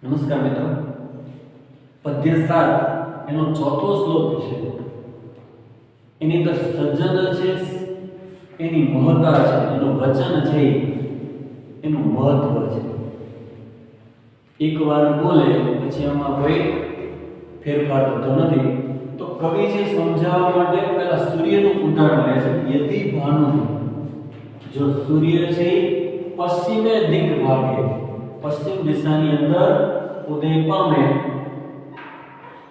નમસ્કાર મિત્રો, પદ્ય 7 એનો ચોથો શ્લોક છે. એની અંદર સજ્જન છે, એની મહત્તા છે, એનું વચન છે, એનું મહત્વ છે. એકવાર બોલે પછી એમાં કોઈ ફેરફાર થતો નથી. તો કવિ છે સમજાવવા માટે પહેલા સૂર્યનું ઉદાહરણ લે છે. યદિ ભાનુ, જો સૂર્ય છે પશ્ચિમે દિક ભાગે, પશ્ચિમ દિશાની અંદર ઉદય પામે.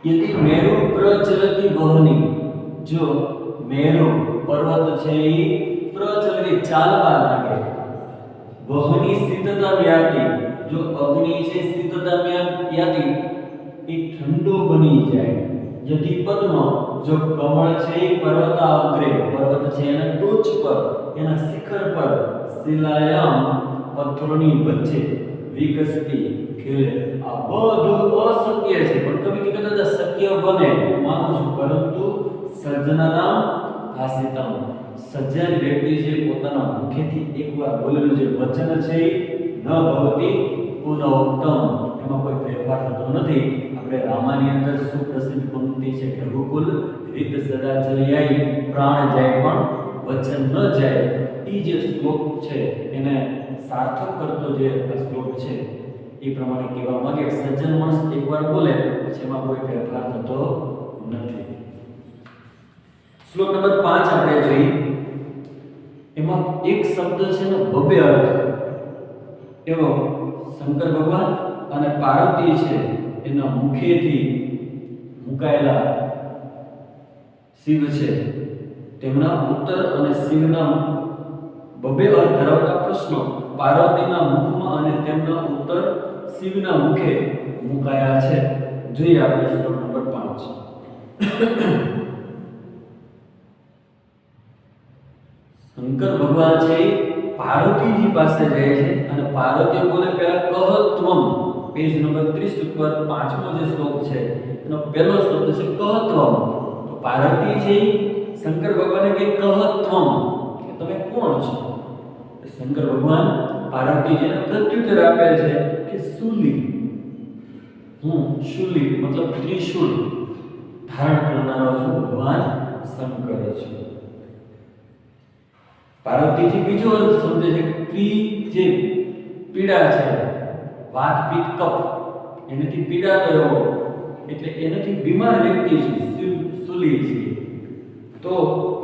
યદિ મેરુ પ્રચલતી વહની, જો મેરુ પર્વત છે એ પ્રચલતી ચાલવા લાગે. વહની સ્થિતતા વ્યાતિ, જો અગ્નિ છે સ્થિતતા વ્યાતિ એ ઠંડો બની જાય. યદિ પદ્મ, જો કમળ છે એ પર્વતાગ્રે, પર્વત છે એના ટોચ પર, એના શિખર પર, શિલાયામ પથ્થરોની વચ્ચે વિકસતી ખીલે. આ બધું અશક્ય છે, પણ કવિ કદાચ શક્ય બને હું માનું છું, પરંતુ સર્જનાનામ ભાષિતમ, સજ્જન વ્યક્તિ છે પોતાના મુખેથી એકવાર બોલેલું જે વચન છે ન ભવતી પુનઃઉક્તમ, એમાં કોઈ ફેરફાર થતો નથી. આપણે રામાની અંદર સુપ્રસિદ્ધ પંક્તિ છે, રઘુકુલ રીત સદા ચલિયાઈ, પ્રાણ જાય પણ વચન ન જાય. એ જે શ્લોક છે એને સાર્થક કરતો જે શ્લોક છે એ પ્રમાણે કહેવા માંગે સજ્જન માણસ એકવાર બોલે પછી એમાં કોઈ ફેરફાર થતો નથી. શ્લોક નંબર 5 આપણે જોઈએ. એમાં એક શબ્દ છે ને બબે અર્થ. એવો શંકર ભગવાન અને પાર્વતી છે એના મુખેથી મુકાયેલા શિવ છે, તેમના ઉત્તર અને શિવના બબે અર્થ ધરાવતા પ્રશ્નો પાર્વતીના મુખમાં અને તેમના ઉત્તર શિવના મુખે મુકાયા છે. જોઈએ આપણે શ્લોક નંબર 5. શંકર ભગવાન છે પાર્વતીજી પાસે જાય છે અને પાર્વતી બોલે પહેલા કહત્વમ. પેજ નંબર 30 ઉપર પાંચમો જે શ્લોક છે એનો પહેલો શબ્દ છે કહત્વમ. તો પાર્વતી છે શંકર ભગવાનને કહે કહત્વમ, કે તમે કોણ છો? શંકર ભગવાન પાર્વતીજીને પ્રત્યુત્તર આપે છે કે શુલી, હું શુલી મતલબ ત્રિશૂળ ધારણ કરનારો છું, ભગવાન શંકર છું. પાર્વતીજી બીજો અર્થ સમજે છે કે ત્રી જે પીડા છે, વાત પિત્ત કફ, એનાથી પીડાતો એવો, એટલે એનાથી બીમાર વ્યક્તિ છે, શુલી છે. તો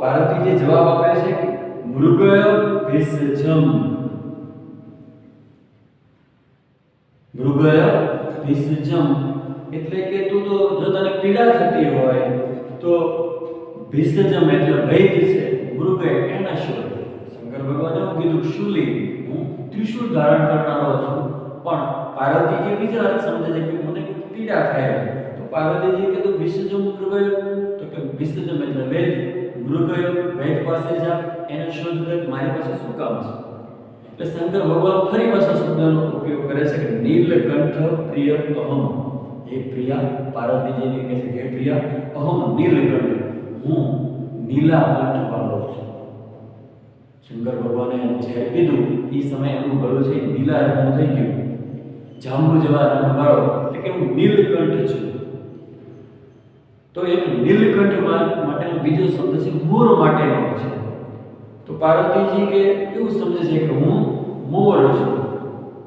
પાર્વતીજી જવાબ આપે છે કે મૃગય ભિષજમ, મૃગય ભિષજમ એટલે કે તું તો જો તને પીડા થતી હોય તો ભિષજમ એટલે વૈદ્ય છે, મૃગય એના શોધ. શંકર ભગવાને એવું કીધું શુલી, હું ત્રિશૂળ ધારણ કરનારો છું. પણ પાર્વતીજી બીજા અર્થ સમજે છે કે મને કોઈ પીડા થાય. તો પાર્વતીજી કીધું ભિષજમ મૃગય, તો કે ભિષજમ એટલે વૈદ્ય, મૃગય વૈદ્ય પાસે જા, એને શોધ કર, મારી પાસે શું કામ છે? એટલે શંકર ભગવાન ફરી પાછા શબ્દનો ઉપયોગ કરે છે કે નીલકંઠ પ્રિય અહમ. હે પ્રિયા, પાર્વતીજીને કહે છે હે પ્રિયા, અહમ નીલકંઠ, હું નીલા કંઠ વાળો છું. શંકર ભગવાને જે કીધું એ સમયે એનું ગળું છે નીલા રંગનું થઈ ગયું, જાંબુ જેવા રંગ વાળો, એટલે કે હું નીલકંઠ છું. તો એક નીલકંઠ માટેનો બીજો શબ્દ છે મોર માટેનો છે. તો પાર્વતીજી કે એવું સમજે છે કે હું મોર છું.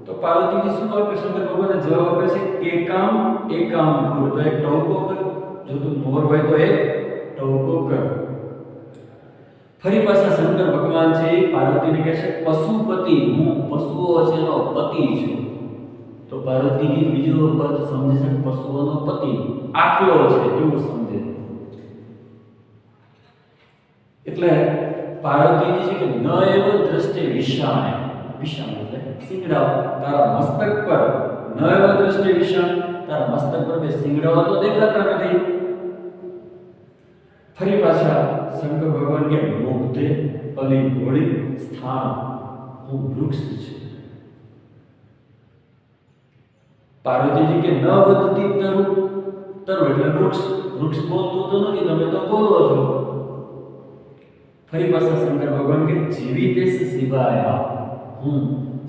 તો પાર્વતીજી શું આપે? શંકર ભગવાને જવાબ આપે છે કે કામ એકામ પુર, તો એક ટહુકો કર, જો તું મોર હોય તો એક ટહુકો કર. ફરી પાછા શંકર ભગવાન છે પાર્વતીને કહે છે પશુપતિ, હું પશુઓ છે એનો પતિ છું. તો પાર્વતીજી બીજો અર્થ સમજે છે પશુઓનો પતિ, આખલો છે એવું સમજે. એટલે પાર્વતીજી છે કે ન એવ દ્રષ્ટિ વિષાણે, વિષાણ એટલે સિંગડાઓ તારા મસ્તક પર, ન એવ દ્રષ્ટિ વિષાણ, તારા મસ્તક પર બે સિંગડાઓ તો દેખાતા નથી. ફરી પાછા શંકર ભગવાન કે મુગ્ધે અલી ઘોડી સ્થાન, હું વૃક્ષ છું. પાર્વતીજી કે ન વધતી તરુ, તરુ એટલે વૃક્ષ, વૃક્ષ બોલતું તો નથી, તમે તો બોલો છો. ફરી પાછા શંકર ભગવાન કે જીવિતેશ શિવાય, હું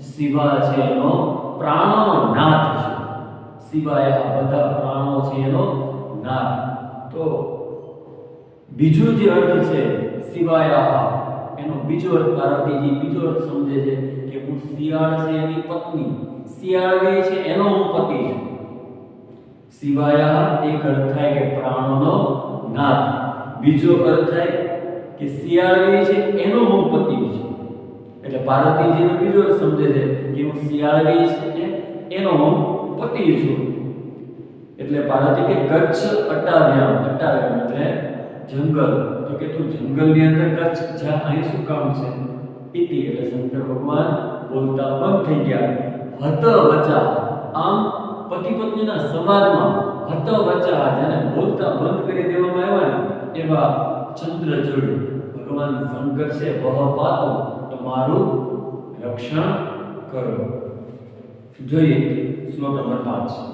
શિવા છે એનો પ્રાણનો નાથ છું. સિવાય આ બધા પ્રાણો છે એનો નાદ. તો બીજો જે અર્થ છે સિવાય આ, એનો બીજો અર્થ પાર્વતીજી બીજો અર્થ સમજે છે કે હું શિયાળ છે એની પત્ની, શિયાળવી છે એનો હું પતિ છું. સિવાય એક અર્થ થાય કે પ્રાણોનો નાદ. બીજો અર્થ થાય કે શિયાળવી છે એનો હું પતિ છું. એટલે પાર્વતીજીનો બીજો અર્થ સમજે છે કે હું શિયાળવી છે એનો હું પતિ છું. એટલે પાર્વતી કે કચ્છ અટાવ્યામ, અટાવ્યામ એટલે જંગલ. તો કે તું જંગલની અંદર કચ્છ જા, અહીં શું કામ છે? ઇતિ એટલે શંકર ભગવાન બોલતા બંધ થઈ ગયા. હત વચા, આમ પતિ પત્નીના સંવાદમાં હત વચા જેને બોલતા બંધ કરી દેવામાં આવ્યા ને એવા ચંદ્રચૂડ ભગવાન શંકર છે વહ પાતો, તમારું રક્ષણ કરો. જોઈએ શ્લોક નંબર 5.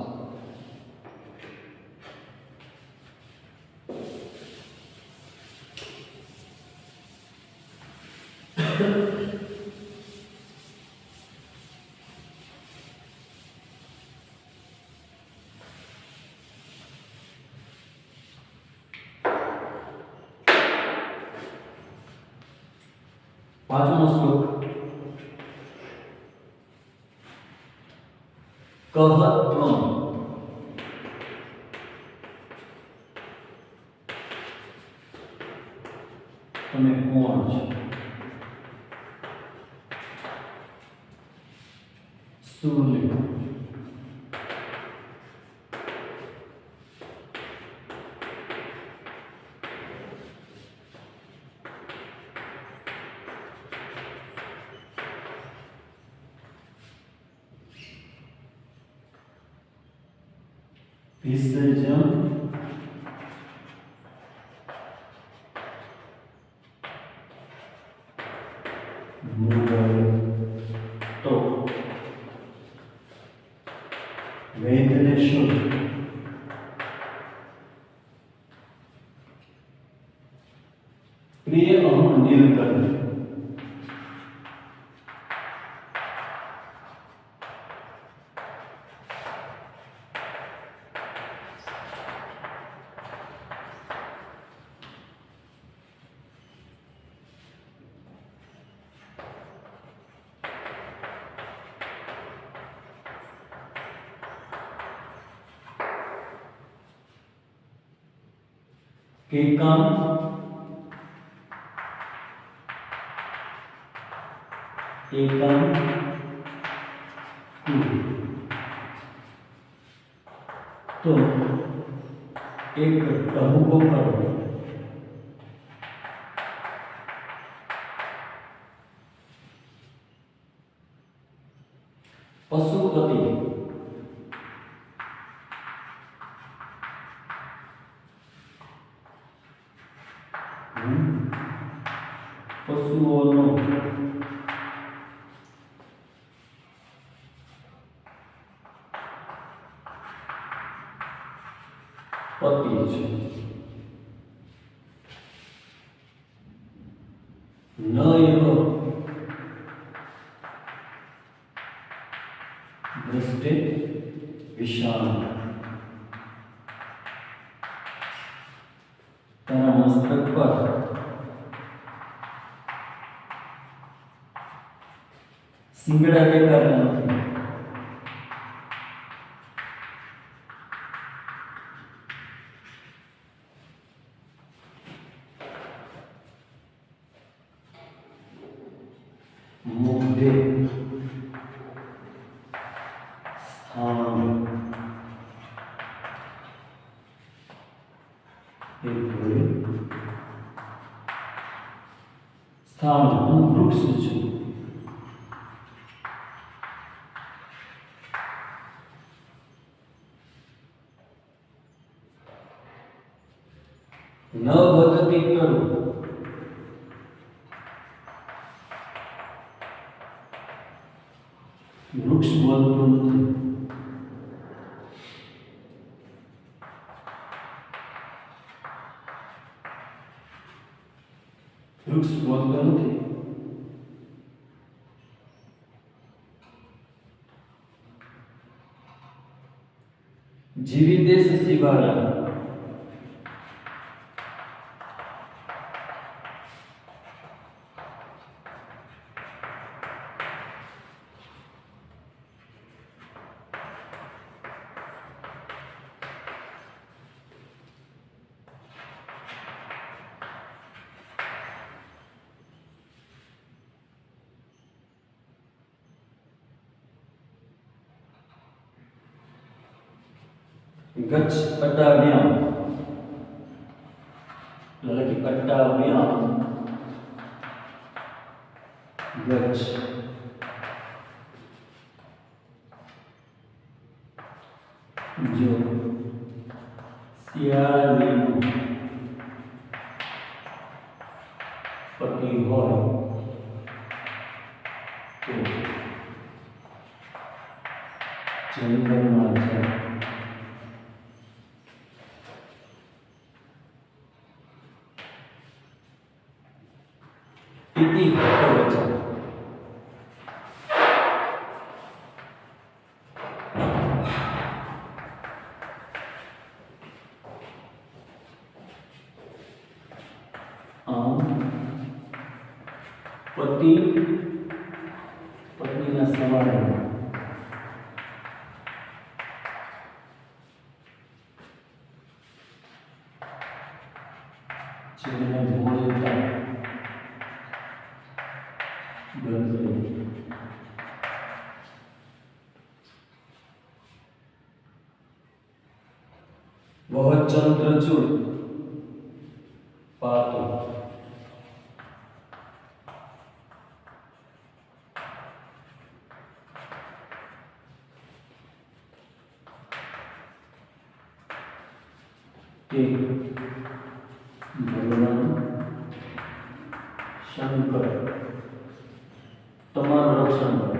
પાંચમો શ્લોક. કહત્વમ, તમે કોણ છો? સૂર્ય, વિસર્જન, તો વેદને શુદ્ધ, પ્રિય અહમ નીલકંઠ, કેકામ, એકમ, તો એક ટહુકો કરો. પશુપતિ, પશુઓનો પતિ છે. ન એવ દૃષ્ટે વિશાળ, તારા મસ્તક પર સિંગડા દેખાતા નથી. મુગ્ધે સ્થાન, સ્થાન હું વૃક્ષ છું. ન વધતી કરું, વૃક્ષ બોલતું નથી. વૃક્ષ બોલતું નથી. જીવિતેશ શિવાયા गच्छ अट्टाव्याम मतलब कि अट्टाव्याम गच्छ जो सियाळाનું પતિ હોય તો જંગલમાં જાય इति वचन पति पत्नीના સવારમાં જેને બોલતા वह चंद्रचूड़ पातो भगवान शंकर તમારું રક્ષણ કરે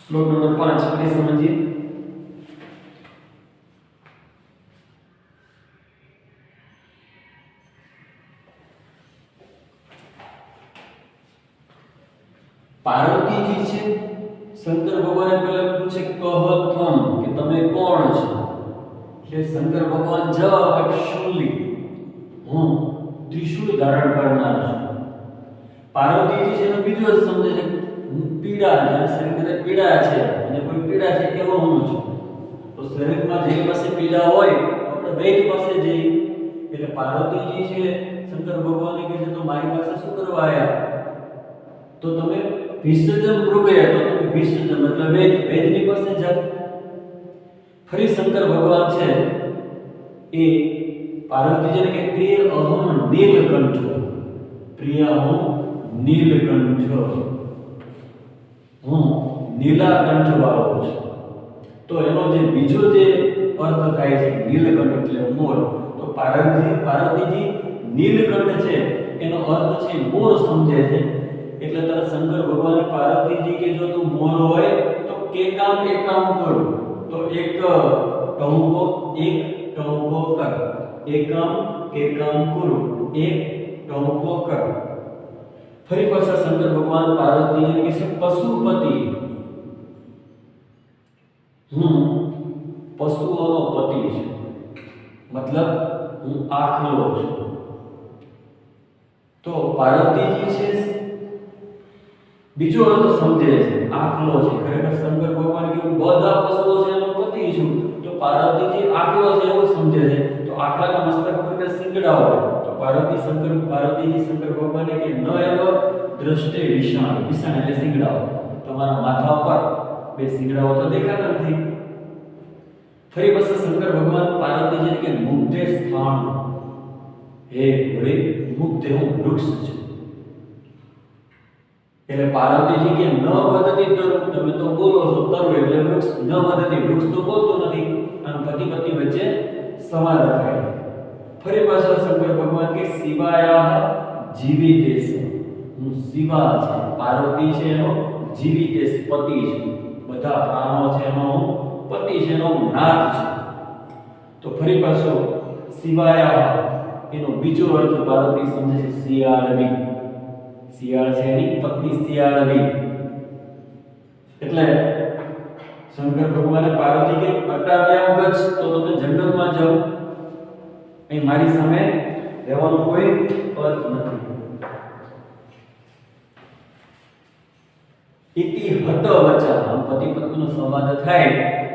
श्लोक नंबर 5 प्लीज समझिए पार्वती जी छे शंकर भगवान पहले पूछे कहत्वम कि तमे कोण छो એટલે શંકર ભગવાન જવાબ આપે શુલી હું ત્રિશૂળ ધારણ કરનાર છું પાર્વતીજી છે એનો બીજો જ સમજે છે પીડા જ્યારે શરીરમાં પીડા છે અને કોઈ પીડા છે એવો હું છું તો શરીરમાં જે પાસે પીડા હોય આપણે વૈદ્ય પાસે જઈ એટલે પાર્વતીજી છે શંકર ભગવાને કહે છે તો મારી પાસે શું કરવા આવ્યા તો તમે વિસર્જન રૂપે તો તમે વિસર્જન એટલે વૈદ્યની પાસે જાઓ ફરી શંકર ભગવાન છે એ પાર્વતીજીને કે પ્રિય અહમ નીલકંઠ પ્રિય હું નીલકંઠ હું નીલાકંઠ વાળો છું તો એનો જે બીજો જે અર્થ થાય છે નીલકંઠ એટલે મોર તો પાર્વતીજી નીલકંઠ છે એનો અર્થ છે મોર સમજે છે એટલે તરત શંકર ભગવાને પાર્વતીજી કે જો તું મોર હોય તો કે કામ એક કામ કર तो एक टहुको कर एक काम के काम करो एक टहुको कर फरी पाछा शंकर भगवान पार्वती ने के पशुपति हूँ पशुओं पति छे मतलब हूँ आखलो छूं तो पार्वती जी छे बीजो अर्थ समझे छे आखलो छे खरेखर शंकर भगवान के બધા પશુઓ છે એનો પતિ છું તો પાર્વતીજી આખલો છે એવું સમજે છે તો આખલાના મસ્તક પર કે સિંગડા હોય તો પાર્વતીજી શંકર ભગવાને કે ન એવો દ્રષ્ટે વિષાણ એટલે સિંગડા હોય તમારા માથા પર બે સિંગડાઓ તો દેખાતા નથી ફરી પાછા શંકર ભગવાન પાર્વતીજીને કે મુક્તે સ્થાન હે ભોળે મુક્તે હું વૃક્ષ છું એટલે પાર્વતીજી કે ન વધતી તરુ તમે તો બોલો છો તરુ એટલે વૃક્ષ ન વધતી વૃક્ષ તો બોલતો નથી અને પતિ પત્ની વચ્ચે સંવાદ થાય ફરી પાછા શંકર ભગવાન કે શિવાયા જીવિતેશ હું શિવા છે પાર્વતી છે એનો જીવિતેશ પતિ છે બધા પ્રાણો છે એનો હું પતિ છે એનો નાથ છે તો ફરી પાછો શિવાયા એનો બીજો અર્થ પાર્વતી સમજે છે શિયાળવી શિયાળ છે એની પત્ની શિયાળવી. એટલે શંકર ભગવાને પાર્વતી કે અટાવ્યા ગજ, તો તમે જંગલમાં જાઓ, અહીં મારી સામે રહેવાનો કોઈ અર્થ નથી. ઇતિ હત વચા, આમ પતિ પત્નીનો સંવાદ થાય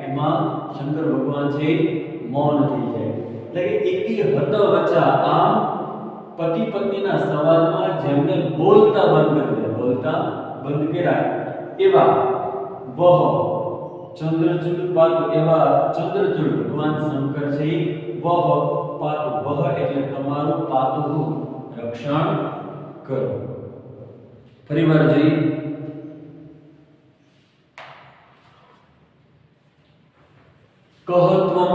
એમાં શંકર ભગવાન છે મૌન થઈ જાય. એટલે કે ઇતિ હત વચા, આમ પતિ પત્નીના સંવાદમાં જેમને બોલતા બંધ કર્યા એવા વહ ચંદ્રચૂડ પાતુ, એવા ચંદ્રચૂડ ભગવાન શંકર છે વહ પાતુ, વહ એટલે તમારું પાતુનું રક્ષણ કરો. ફરીવાર જોઈએ. કહત્વમ,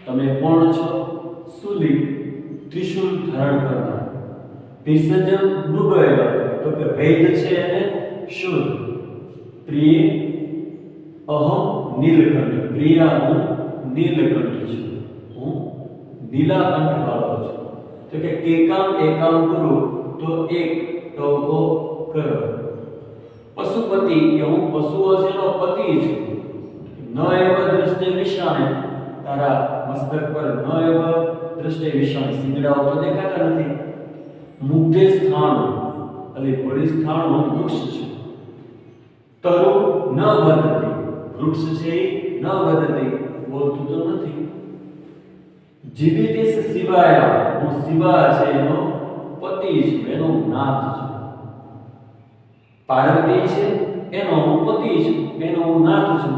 તમે કોણ છો? સુલી, ત્રિશુલ ધારણ કરનાર. ભેષજમ મૃગય, તો કે વૈદ છે અને શુદ્ધ. પ્રિય અહમ નીલકંઠ, પ્રિય હું નીલકંઠ છું, હું નીલાકંઠ વાળો છું. તો કે એકામ એકામ ગુરુ, તો એક ટકો કરો. પશુપતિ, કે હું પશુઓ છેનો પતિ છું. ન એવ દૃષ્ટિ વિષાણે, તારા મસ્તક પર ન એવ દૃષ્ટિ વિષાણે, સિંગડાઓ તો દેખાતા નથી. મુગ્ધે સ્થાન, એટલે ઘોડી સ્થાનનો વૃક્ષ છે. તરુ ન વધતી, વૃક્ષ છે ન વધતી, બોલતું તો નથી. જીવિત શિવાય, હું શિવા છે એનો પતિ છું, એનો નાથ છું. પાર્વતી છે એનો હું પતિ છું, એનો હું નાથ છું.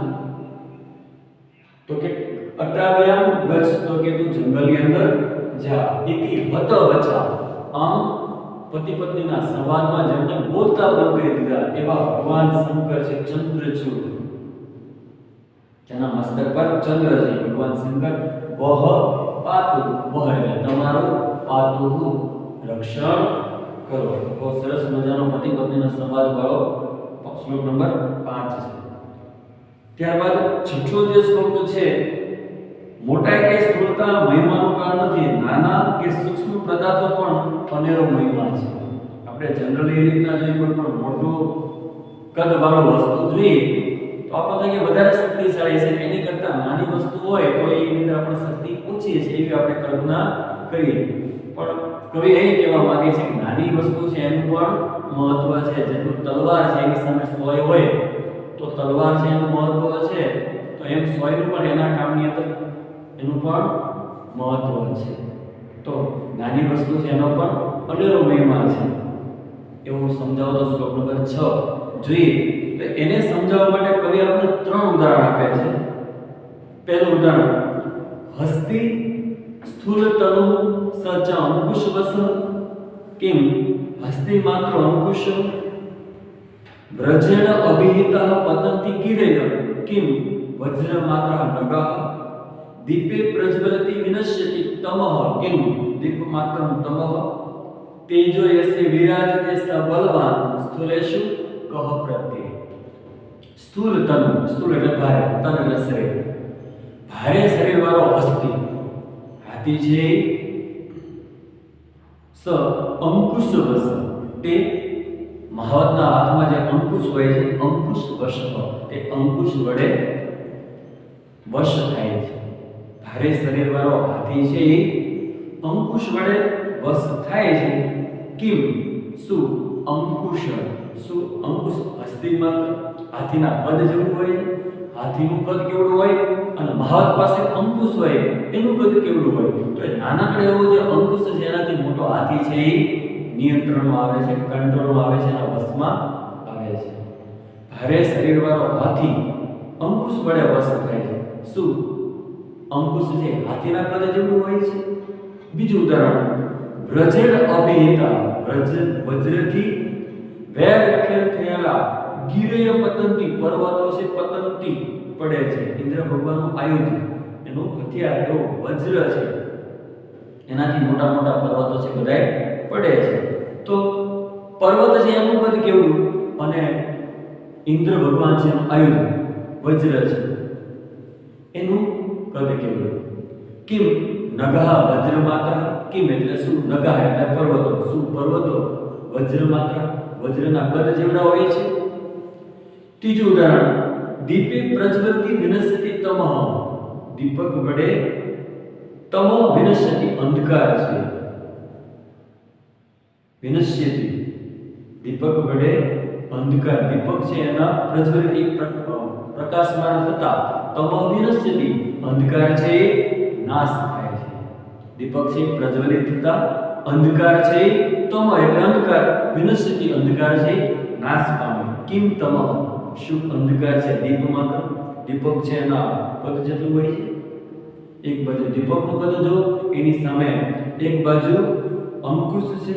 તો કે અટાવ્યામ ગચ્છ, તો કે તું જંગલની અંદર જા. ઇતિ હત વચા, આમ પતિ પત્નીના સંવાદમાં જેમને બોલતા બંધ કરી દીધા એવા ભગવાન શંકર છે ચંદ્રચૂડ, તેના મસ્તક પર ચંદ્ર છે. ભગવાન શંકર વહ પાતુ, વહ એટલે તમારું પાતુનું રક્ષણ કરો. બહુ સરસ મજાનો પતિ પત્નીનો સંવાદ વાળો શ્લોક નંબર 5 છે. ત્યારબાદ છઠ્ઠો જે શ્લોક છે, મોટા કે સ્થૂળતા મહિમાનું કારણ નથી, નાના કે સૂક્ષ્મ પદાર્થો પણ અનેરો મહિમા છે. આપણે જનરલી એ રીતના જોઈએ, કોઈ પણ મોટું કદ વાળો વસ્તુ જોઈએ તો આપણે કે વધારે શક્તિશાળી છે, એની કરતાં નાની વસ્તુ હોય તો એની અંદર આપણી શક્તિ ઓછી છે એવી આપણે કલ્પના કરીએ. પણ કવિ એ કહેવા માંગે છે કે નાની વસ્તુ છે એનું પણ મહત્વ છે. જેટલું તલવાર છે એની સામે સોય હોય તો તલવાર છે એનું મહત્વ છે, તો એમ સોયનું પણ એના કામની અંદર એનું પણ મહત્વ છે. તો નાની વસ્તુ છે એનો પણ અનેરો મહિમા છે એવું સમજાવતો શ્લોક નંબર 6 જોઈએ. તો એને સમજાવવા માટે કવિ આપણને 3 ઉદાહરણ આપે છે. પહેલું ઉદાહરણ, હસ્તી સ્થૂલ તનુ સચ અંકુશ વસ, કિમ હસ્તી માત્ર અંકુશ, વ્રજેણ અભિહિતઃ પતંતિ ગિરેય, કિમ વજ્ર માત્ર નગઃ, દીપે પ્રજ્વલતિ વિનશ્યતિ તમઃ, કિમ દીપ માત્રમ તમઃ, તેજો યસ્ય વિરાજતે સ બલવાન, સ્થૂલેષુ કહ પ્રત્યે. સ્થૂલ તનુ, સ્થૂલ એટલે ભારે, તન એટલે શરીર, ભારે શરીર વાળો હસ્તી, હાથી છે. સ અંકુશ વસ, તે મહાવતના હાથમાં જે અંકુશ હોય છે, અંકુશ વશ, તે અંકુશ વડે વશ થાય છે. ભારે શરીર વાળો હાથી છે એ અંકુશ વડે વશ થાય છે. કિમ શું અંકુશ, શું અંકુશ હસ્તી માત્ર હાથીના પદ જેવું હોય છે, હાથીનું કદ કેવડું હોય અને મહાવત પાસે અંકુશ હોય એનું કદ કેવડું હોય. તો એ નાનકડો એવો જે અંકુશ છે એનાથી મોટો હાથી છે એ નિયંત્રણમાં આવે છે, કંટ્રોલમાં આવે છે, એના વશમાં આવે છે. ભારે શરીર વાળો હાથી અંકુશ વડે વશ થાય છે. શું અંકુશ છે હાથીના કદ જેવું હોય છે. બીજું ઉદાહરણ, વ્રજેણ અભિહિતા, વજ્રથી વેર લખેલ થયેલા ગિરેય પતંતી, પર્વતો છે પતંતી પડે છે. ઇન્દ્ર ભગવાનનું આયુધ, એનું હથિયાર એવું વજ્ર છે, એનાથી મોટા મોટા પર્વતો છે બધાય પડે છે. તો પર્વત છે એનું કદ કેવું અને ઇન્દ્ર ભગવાન છે એનું આયુધ વજ્ર છે એનું કદ કેવું. કિમ નગા વજ્ર માત્ર, કિમ એટલે શું, નગા એટલે પર્વતો, શું પર્વતો વજ્ર માત્રા, વજ્રના કદ જેવડા હોય છે. ત્રીજું ઉદાહરણ, દીપે પ્રજ્વલતી વિનશ્યતિ તમઃ. દીપક વડે તમ વિનશ્યતિ અંધકાર છે. વિનશ્યતિ દીપક વડે અંધકાર, દીપક છે એના પ્રજ્વલિત પ્રકાશમાન થતા તમ વિનશ્યતિ અંધકાર છે એ નાશ થાય છે. દીપક છે પ્રજ્વલિત થતા અંધકાર છે તમ એટલે અંધકાર, વિનશ્યતિ અંધકાર છે નાશ પામે. કિમ તમ શું અંધકાર છે? દીપ માત્ર, દીપક છે એના પદ જેટલું હોય છે. એક બાજુ દીપકનું પદ જો, એની સામે એક બાજુ અંકુશ છે,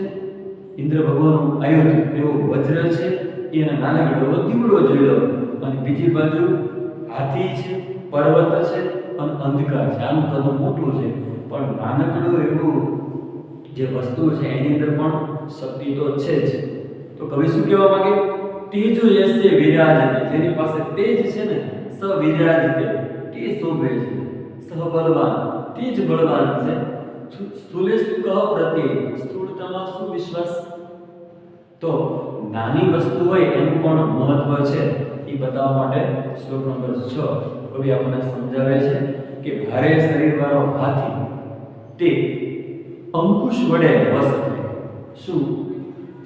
ઇન્દ્ર ભગવાનનું આયુધ એવો વજ્ર છે, એના નાનકડો દીવડો જોઈ લો, અને બીજી બાજુ હાથી છે, પર્વત છે અને અંધકાર છે. આનું કદ મોટું છે, પણ નાનકડું એવું જે વસ્તુ છે એની અંદર પણ શક્તિ તો છે જ. તો કવિ શું કહેવા માંગે? તેજો યસ્ય વિરાજતે, જેની પાસે તેજ છે ને, સ વિરાજતે તે શોભે છે, સહ બલવાન તે જ બળવાન છે. સ્થૂલે સુખ પ્રત્યે, સ્થૂળતામાં શું વિશ્વાસ? તો નાની વસ્તુ હોય એનું પણ મહત્વ છે એ બતાવવા માટે શ્લોક નંબર 6 કવિ આપણને સમજાવે છે કે ભારે શરીરવાળો હાથી તે અંકુશ વડે વસે. શું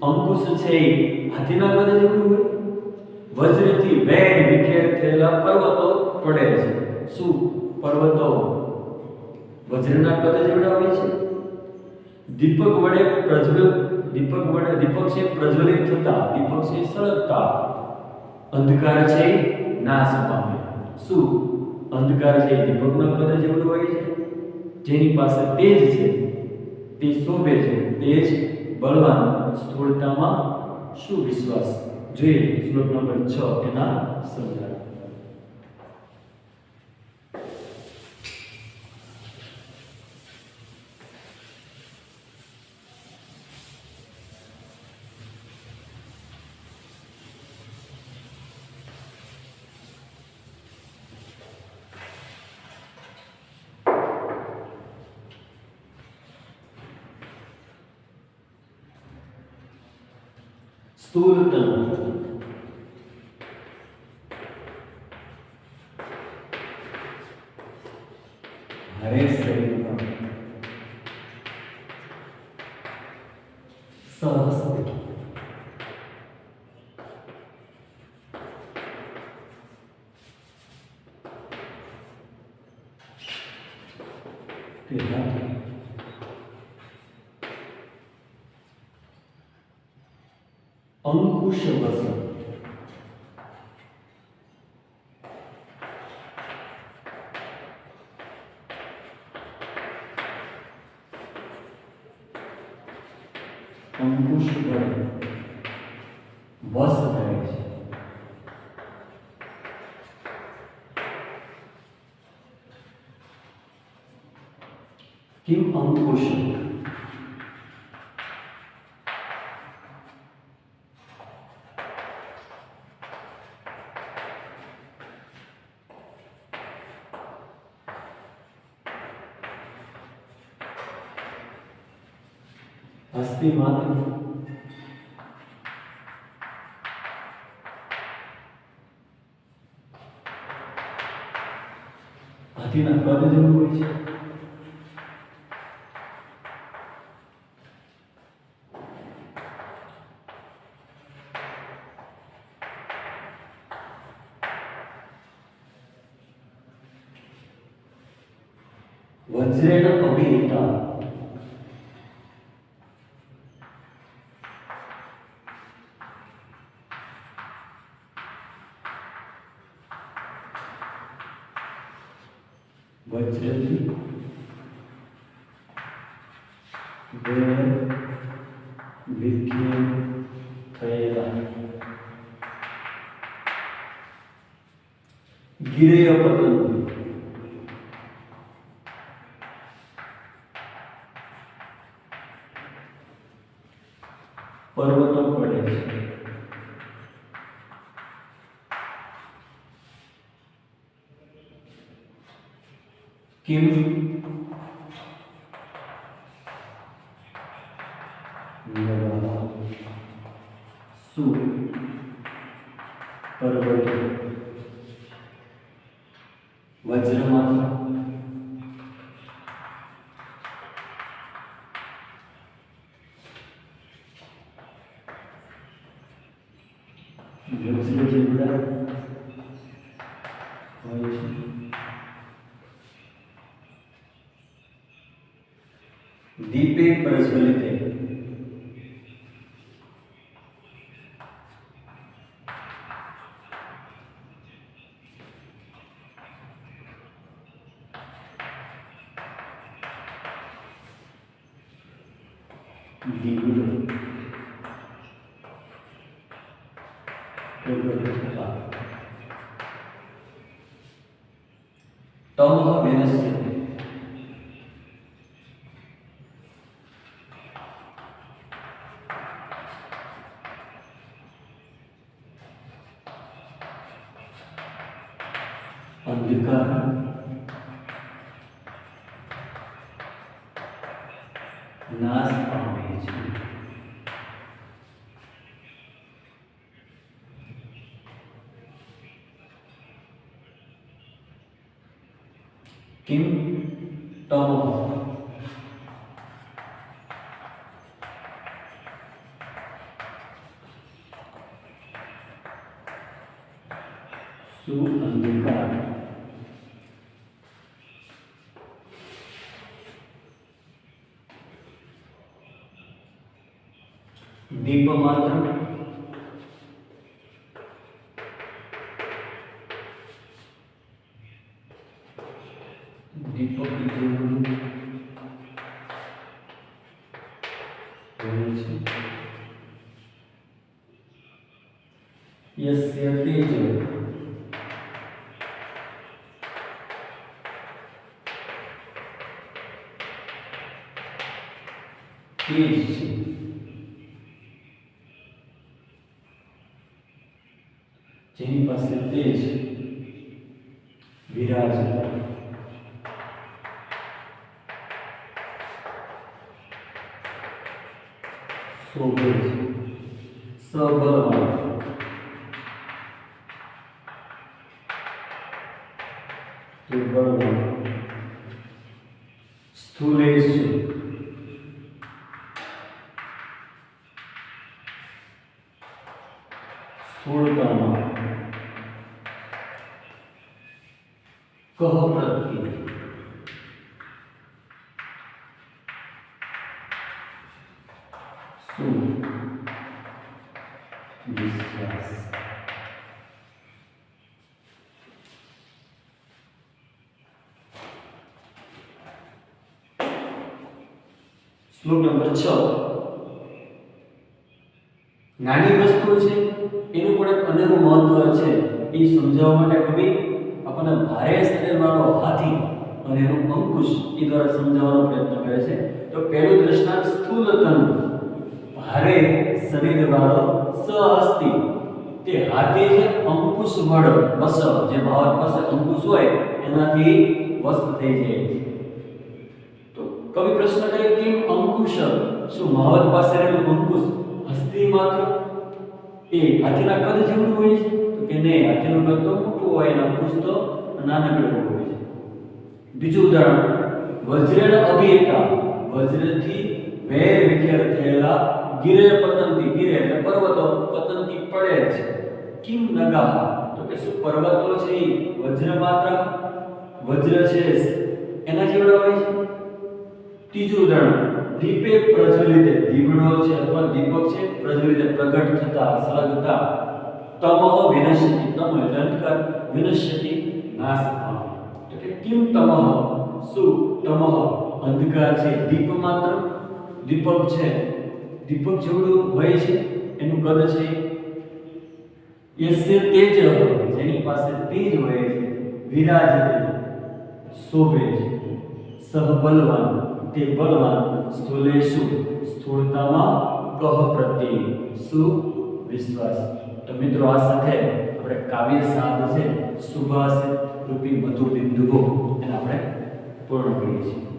અંકુશ છે એ હાથીના કદ જેટલું હોય? વજ્રથી વેર વિખેર થયેલા પર્વતો પડે છે. શું પર્વતો વજ્રના કદ જેવડા હોય છે? દીપક વડે દીપક છે પ્રજ્વલિત થતા, દીપક છે સળગતા, અંધકાર છે નાશ પામે. શું અંધકાર છે દીપકના કદ જેવડું હોય છે? જેની પાસે તેજ છે તે શોભે છે, તેજ બળવાન, સ્થૂળતામાં શું વિશ્વાસ? જોઈએ શ્લોક નંબર 6 એના સમજાય. સ્થૂળતમ હરે શરીરમાં સહસ્તે અંકુશ વસ. અંકુશ વડે વસ થાય છે. કિમ અંકુશ? અસ્તિ માત્ર હાથીના કદ જેવું હોય છે. વજ્રેણ અભિહિતા વજ્રથી વેર વિખેર થયેલા ગિરેય પતંગ પર્વતો પડે છે. કિમ નગાહા સુ પર્વત વજ્રમાત્ર જેવડા હોય છે દીપે પ્રજ્વલિતે દીવડો તમઃ વિનશ્યતિ અંધકાર નાશ પામે છે किम तमः सु अंधकार दीप मात्र दीपक यस्य तेज तेज જેની પાસે તેજ વિરાજ શોભે છે સબલવાન બળવાન સ્થૂલેષુ સ્થૂળતામાં કહ પ્રત્યે સુ વિશ્વાસ શ્લોક નંબર 6 નાની વસ્તુ છે એનું પણ એક અનેરું મહત્વ છે એ સમજાવવા માટે કવિ આપણને ભારે શરીરવાળો હાથી અને એનું અંકુશ એ દ્વારા સમજાવવાનો પ્રયત્ન કરે છે તો પહેલું દ્રષ્ટાંત સ્થૂલતન ભારે શરીરવાળો સહસ્તી તે હાથી છે અંકુશ વડ વસ જે ભાવત પાસે અંકુશ હોય એનાથી વસ્ત થઈ જાય તો કવિ પ્રશ્ન કરે કેમ અંકુશ શું મહાવત પાસે રહેલું અંકુશ હસ્તી માત્ર એ હાથીના કદ જેવું હોય છે તો કે નહીં હાથીનું કદ તો મોટું હોય અને અંકુશ તો નાનકડું હોય છે બીજું ઉદાહરણ વજ્રેણ અભિયતા વજ્રથી વેર વિખેર થયેલા ગિરે પતંતી ગિરે એટલે પર્વતો પતંતી પડે છે કિમ નગાહ તો કે શું પર્વતો છે એ વજ્ર માત્ર વજ્ર છે એના જેવડા હોય છે ત્રીજું ઉદાહરણ દીપે પ્રજ્વલિતે દીવડો છે અથવા દીપક છે પ્રજ્વલિતે પ્રગટ થતા સળગતા તમઃ વિનશ્યતિ તમ એટલે અંધકાર વિનશ્યતિ નાશ પામે તો કે કિમ તમઃ શું તમઃ અંધકાર છે દીપ માત્ર દીપક છે દીપક જેવડું હોય છે એનું કદ છે યસ્ય તેજ જેની પાસે તેજ હોય છે વિરાજતે શોભે છે સહબલવાન તે બળવાન સ્થૂલેષુ સ્થૂળતામાં કહ પ્રત્યે સુ વિશ્વાસ તો મિત્રો આ સાથે આપણે કાવ્ય સાધ છે સુભાષિત રૂપી મધુ બિંદુઓ એને આપણે પૂર્ણ કરીએ છીએ.